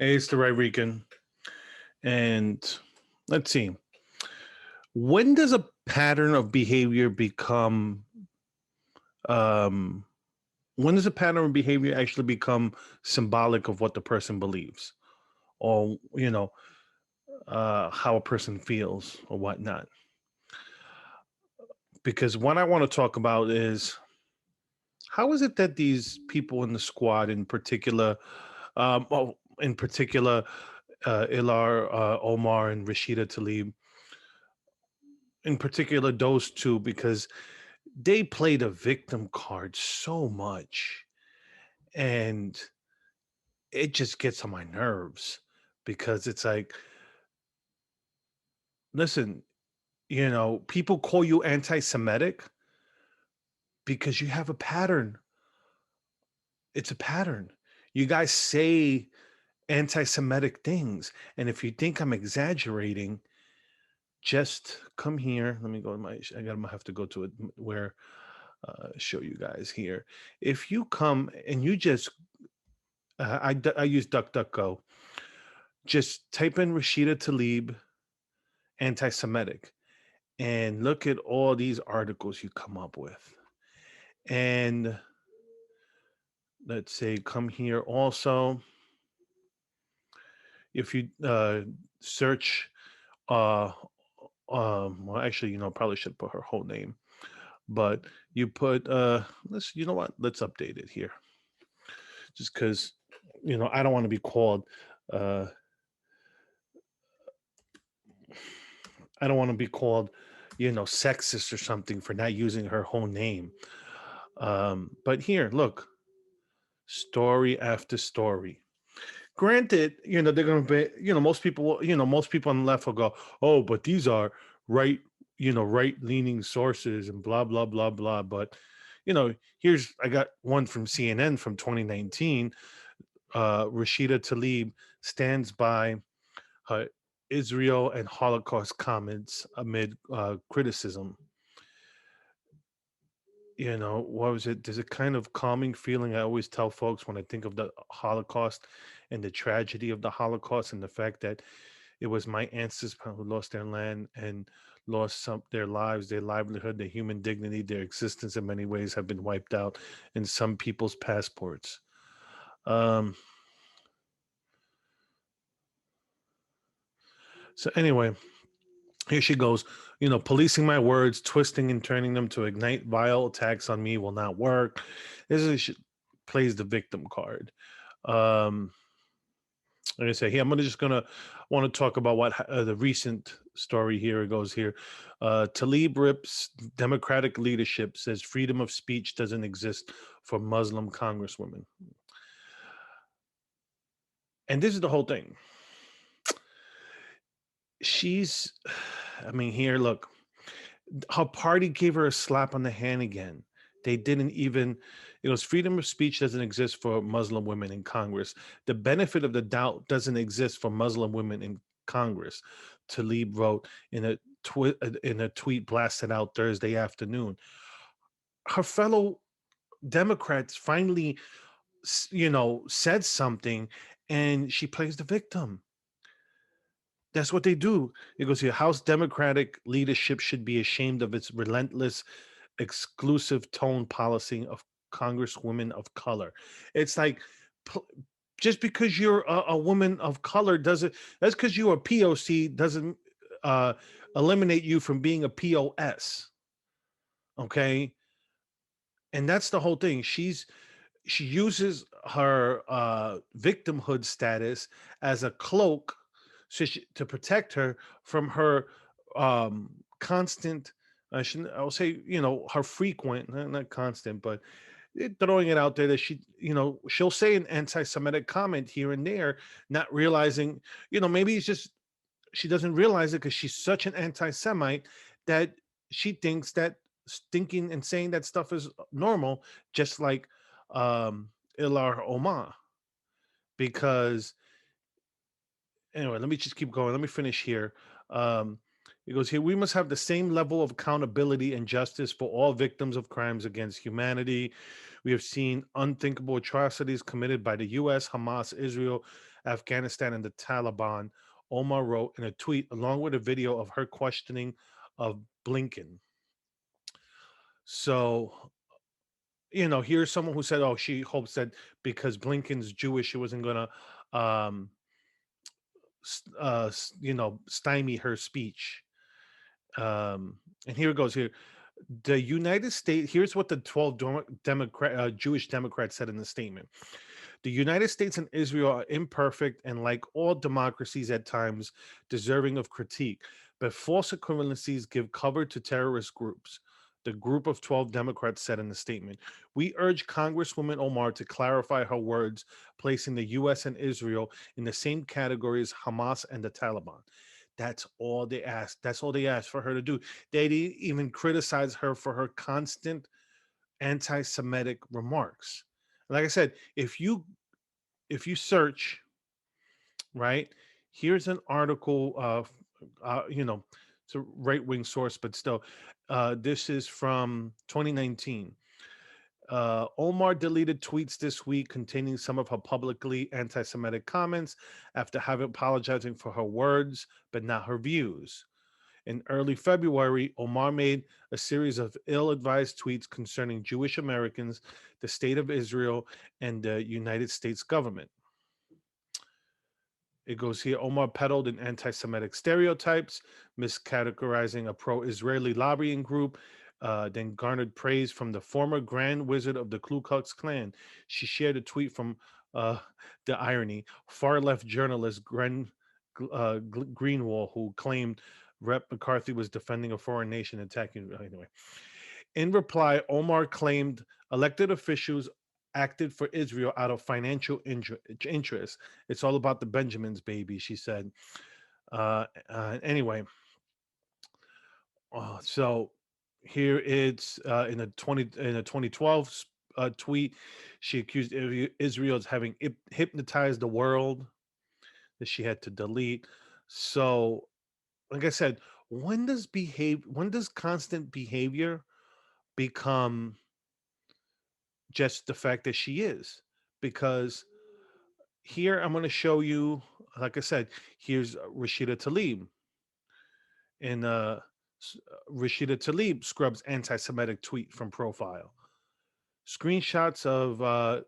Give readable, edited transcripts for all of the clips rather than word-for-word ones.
Hey, it's the right Rican. And let's see. When does a pattern of behavior become um when does a pattern of behavior actually become symbolic of what the person believes or how a person feels or whatnot? Because what I want to talk about is how is it that these people in the squad in particular, in particular, Ilar, Omar, and Rashida Tlaib, in particular, those two, because they play the victim card so much, and it just gets on my nerves because it's like, listen, people call you anti-Semitic because you have a pattern. It's a pattern. You guys say anti-Semitic things, and if you think I'm exaggerating, just come here. Let me go to I have to go to it where show you guys here. If you come and you just I use DuckDuckGo. Just type in Rashida Tlaib anti-Semitic and look at all these articles you come up with. And let's say come here also. If you search, uh, well, actually, probably should put her whole name, but you put, you know what? Let's update it here, just because, I don't want to be called. Uh, I don't want to be called, sexist or something for not using her whole name. But here, look, story after story. Granted, they're going to be, most people on the left will go, oh, but these are right, right leaning sources and blah, blah, blah, blah. But, I got one from CNN from 2019. Rashida Tlaib stands by her Israel and Holocaust comments amid criticism. What was it? There's a kind of calming feeling I always tell folks when I think of the Holocaust and the tragedy of the Holocaust and the fact that it was my ancestors who lost their land and lost their lives, their livelihood, their human dignity, their existence in many ways have been wiped out in some people's passports. Um, so anyway, here she goes. Policing my words, twisting and turning them to ignite vile attacks on me will not work. This is she plays the victim card. Um, like I say, here I'm just gonna want to talk about what the recent story here. It goes here. Tlaib rips Democratic leadership, says freedom of speech doesn't exist for Muslim congresswomen, and this is the whole thing. She's, I mean, here, look, her party gave her a slap on the hand again. They didn't even, it was freedom of speech doesn't exist for Muslim women in Congress. The benefit of the doubt doesn't exist for Muslim women in Congress. Tlaib wrote in a tweet blasted out Thursday afternoon. Her fellow Democrats finally, said something, and she plays the victim. That's what they do. It goes here. House Democratic leadership should be ashamed of its relentless, exclusive tone policy of Congresswomen of color. It's like pl- just because you're a woman of color doesn't. That's because you're a POC doesn't uh, eliminate you from being a POS. Okay, and that's the whole thing. She uses her victimhood status as a cloak to protect her from her constant I'll say, her frequent, not constant, but throwing it out there that she'll say an anti-Semitic comment here and there, not realizing, maybe it's just she doesn't realize it because she's such an anti-Semite that she thinks that thinking and saying that stuff is normal, just like Ilar Omar. Because anyway, let me just keep going. Let me finish here. Um, It goes here, we must have the same level of accountability and justice for all victims of crimes against humanity. We have seen unthinkable atrocities committed by the US, Hamas, Israel, Afghanistan, and the Taliban, Omar wrote in a tweet, along with a video of her questioning of Blinken. So, here's someone who said, oh, she hopes that because Blinken's Jewish, she wasn't going to, stymie her speech. And here it goes here. The United States, here's what the 12 Jewish Democrats said in the statement. The United States and Israel are imperfect and, like all democracies, at times deserving of critique, but false equivalencies give cover to terrorist groups. The group of 12 Democrats said in the statement. We urge Congresswoman Omar to clarify her words, placing the U.S. and Israel in the same category as Hamas and the Taliban. That's all they asked. That's all they asked for her to do. They didn't even criticize her for her constant anti-Semitic remarks. Like I said, if you search, right, here's an article, it's a right-wing source, but still, this is from 2019. Omar deleted tweets this week containing some of her publicly anti-Semitic comments after having apologizing for her words, but not her views. In early February, Omar made a series of ill advised tweets concerning Jewish Americans, the state of Israel, and the United States government. It goes here, Omar peddled in anti Semitic stereotypes, miscategorizing a pro Israeli lobbying group, then garnered praise from the former Grand Wizard of the Ku Klux Klan. She shared a tweet from uh, the irony far left journalist Greenwald, who claimed Rep. McCarthy was defending a foreign nation attacking. Anyway, in reply, Omar claimed elected officials acted for Israel out of financial interest. It's all about the Benjamins, baby, she said. Anyway, so here it's in a 2012 tweet. She accused Israel of having hypnotized the world that she had to delete. So, like I said, when does constant behavior become just the fact that she is? Because here I'm going to show you, like I said, here's Rashida Tlaib. And Rashida Tlaib scrubs anti Semitic tweet from profile. Screenshots of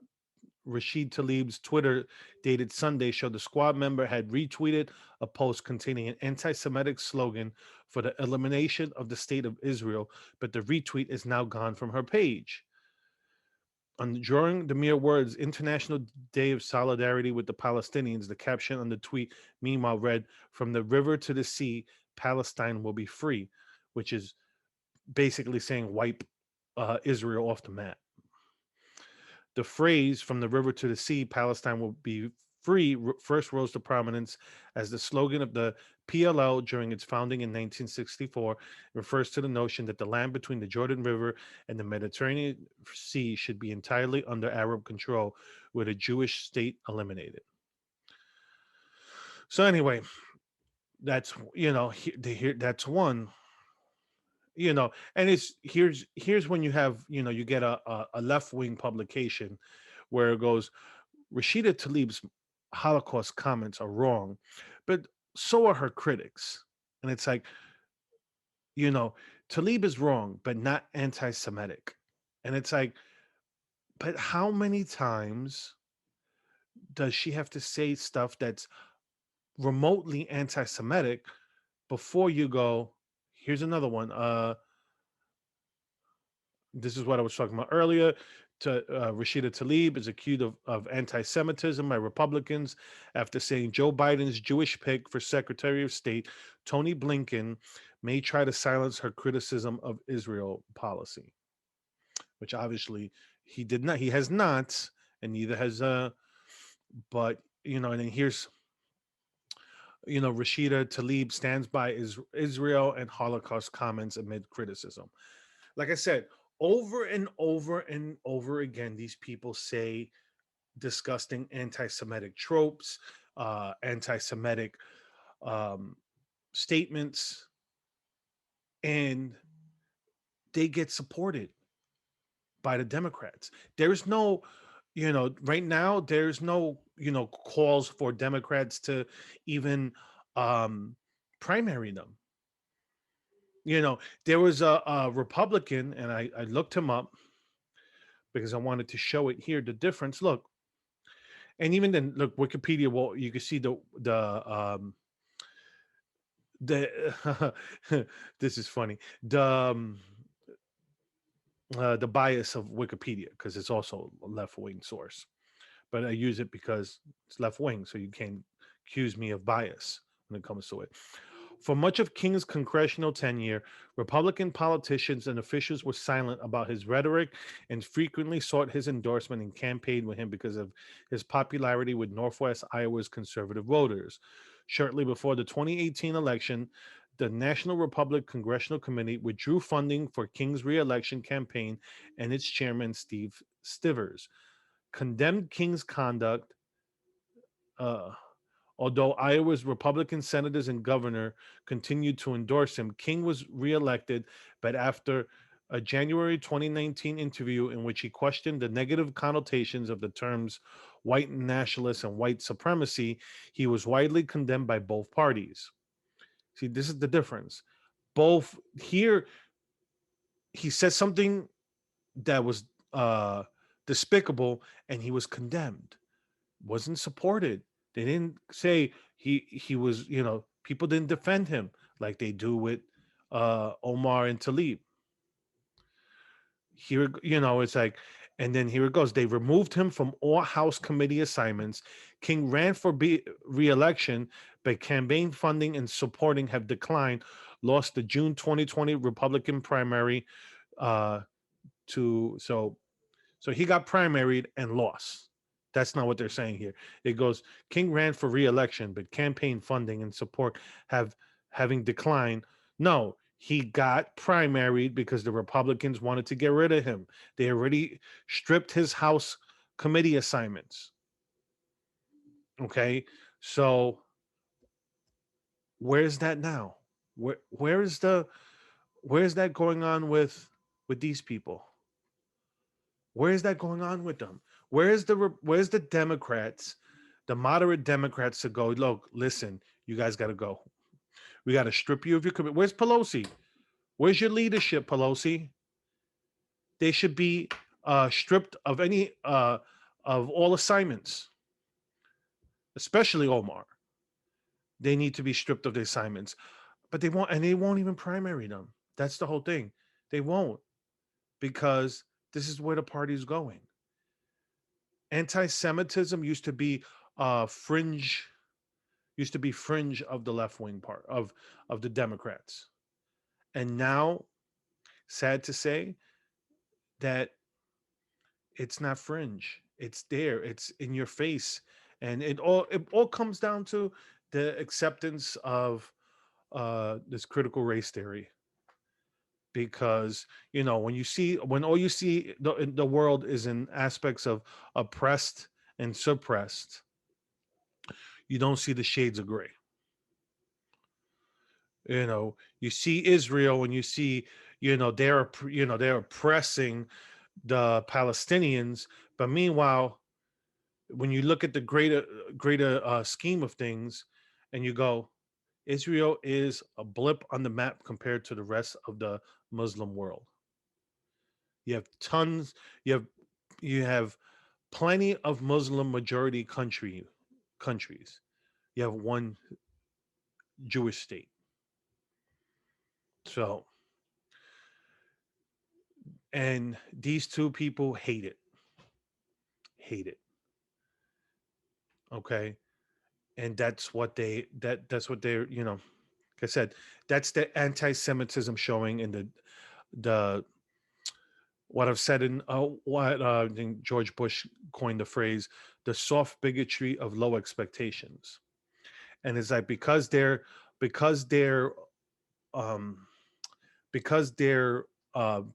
Rashid Tlaib's Twitter dated Sunday show the squad member had retweeted a post containing an anti Semitic slogan for the elimination of the state of Israel, but the retweet is now gone from her page. During the mere words International Day of Solidarity with the Palestinians, the caption on the tweet meanwhile read, From the river to the sea, Palestine will be free, which is basically saying wipe Israel off the map. The phrase from the river to the sea, Palestine will be free, first rose to prominence as the slogan of the PLO during its founding in 1964. It refers to the notion that the land between the Jordan River and the Mediterranean Sea should be entirely under Arab control, with a Jewish state eliminated. So anyway, that's that's one. And it's here's when you have you get a left wing publication where it goes, Rashida Tlaib's Holocaust comments are wrong, but so are her critics. And it's like, you know, Tlaib is wrong, but not anti Semitic. And it's like, but how many times does she have to say stuff that's remotely anti Semitic before you go, here's another one? This is what I was talking about earlier. Rashida Tlaib is accused of anti Semitism by Republicans after saying Joe Biden's Jewish pick for Secretary of State, Tony Blinken, may try to silence her criticism of Israel policy, which obviously he did not. He has not, and neither has, but, and then here's, Rashida Tlaib stands by Israel and Holocaust comments amid criticism. Like I said, over and over and over again, these people say disgusting anti-Semitic tropes, anti-Semitic um, statements, and they get supported by the Democrats. There's no, right now, there's no, calls for Democrats to even um, primary them. There was a Republican, and I looked him up because I wanted to show it here, the difference. Look, and even then, look, Wikipedia, well, you can see the this is funny. The bias of Wikipedia, because it's also a left wing source, but I use it because it's left wing, so you can't accuse me of bias when it comes to it. For much of King's congressional tenure, Republican politicians and officials were silent about his rhetoric and frequently sought his endorsement and campaigned with him because of his popularity with Northwest Iowa's conservative voters. Shortly before the 2018 election, the National Republican Congressional Committee withdrew funding for King's reelection campaign, and its chairman, Steve Stivers, condemned King's conduct. Uh, Although Iowa's Republican senators and governor continued to endorse him, King was reelected, but after a January 2019 interview in which he questioned the negative connotations of the terms white nationalists and white supremacy, he was widely condemned by both parties. See, this is the difference. Both here, he said something that was despicable, and he was condemned, wasn't supported. They didn't say he was, people didn't defend him like they do with Omar and Tlaib. Here, it's like, and then here it goes. They removed him from all House committee assignments. King ran for re-election, but campaign funding and supporting have declined. Lost the June 2020 Republican primary uh, to so he got primaried and lost. That's not what they're saying here. It goes, King ran for re-election, but campaign funding and support have having declined. No, he got primaried because the Republicans wanted to get rid of him. They already stripped his House committee assignments. Okay. So where's that now? Where's that going on with these people? Where is that going on with them? Where's the Democrats, the moderate Democrats to go? Look, listen, you guys got to go. We got to strip you of your commitment. Where's Pelosi? Where's your leadership, Pelosi? They should be stripped of any of all assignments, especially Omar. They need to be stripped of the assignments, but they won't even primary them. That's the whole thing. They won't, because this is where the party's going. Anti-Semitism fringe used to be fringe of the left wing part of the Democrats. And now, sad to say, that it's not fringe. It's there. It's in your face. And it all comes down to the acceptance of this critical race theory. Because when all you see in the world is in aspects of oppressed and suppressed, you don't see the shades of gray. You see Israel, and you see, they're oppressing the Palestinians, but meanwhile, when you look at the greater scheme of things, and you go, Israel is a blip on the map compared to the rest of the Muslim world. You have tons. You have plenty of Muslim majority countries. You have one Jewish state. So, and these two people hate it. Okay, and that's what they're, like I said, that's the anti-Semitism showing in the what I've said in what I think George Bush coined the phrase, the soft bigotry of low expectations. And it's like, because they're um because they're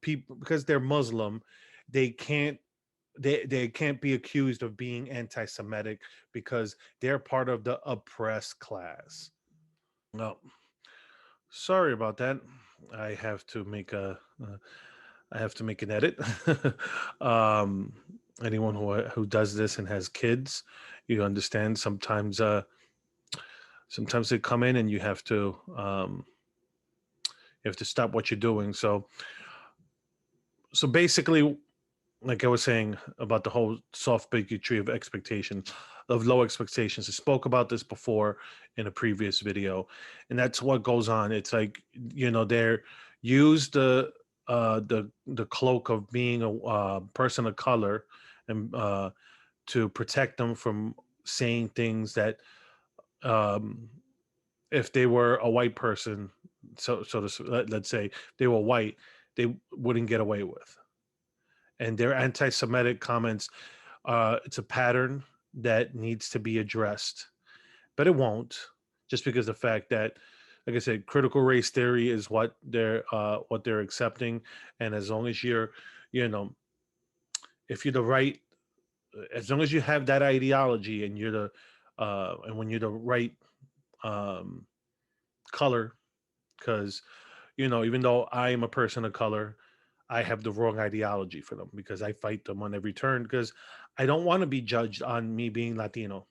people, because they're Muslim, they can't they can't be accused of being anti-Semitic because they're part of the oppressed class. No, sorry about that. I have to make I have to make an edit. um, Anyone who does this and has kids, you understand. Sometimes they come in and you have to stop what you're doing. So basically, like I was saying about the whole soft bigotry of expectation, of low expectations. I spoke about this before in a previous video, and that's what goes on. It's like, they're use the cloak of being a person of color, and to protect them from saying things that, um, if they were a white person, let's say they were white, they wouldn't get away with. And their anti-Semitic comments, it's a pattern that needs to be addressed, but it won't, just because the fact that, like I said, critical race theory is what they're accepting, and as long as you know, if you're the right, as long as you have that ideology, and and when you're the right, um, color, because even though I am a person of color, I have the wrong ideology for them, because I fight them on every turn, because I don't want to be judged on me being Latino.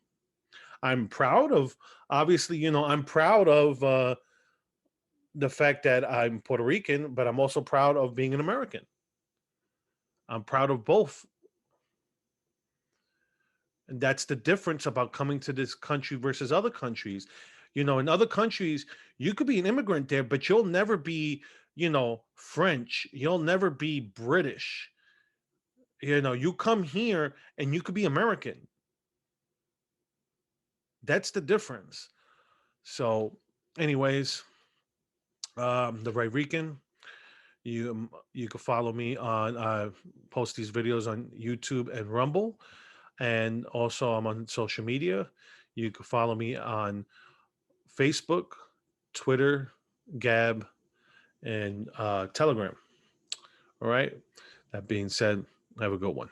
I'm proud of, obviously, I'm proud of the fact that I'm Puerto Rican, but I'm also proud of being an American. I'm proud of both. And that's the difference about coming to this country versus other countries. In other countries, you could be an immigrant there, but you'll never be, French. You'll never be British. You come here and you could be American. That's the difference. So, anyways, the Right Rican, you can follow me on, post these videos on YouTube and Rumble, and also I'm on social media. You can follow me on Facebook, Twitter, Gab, and Telegram. All right. That being said, have a good one.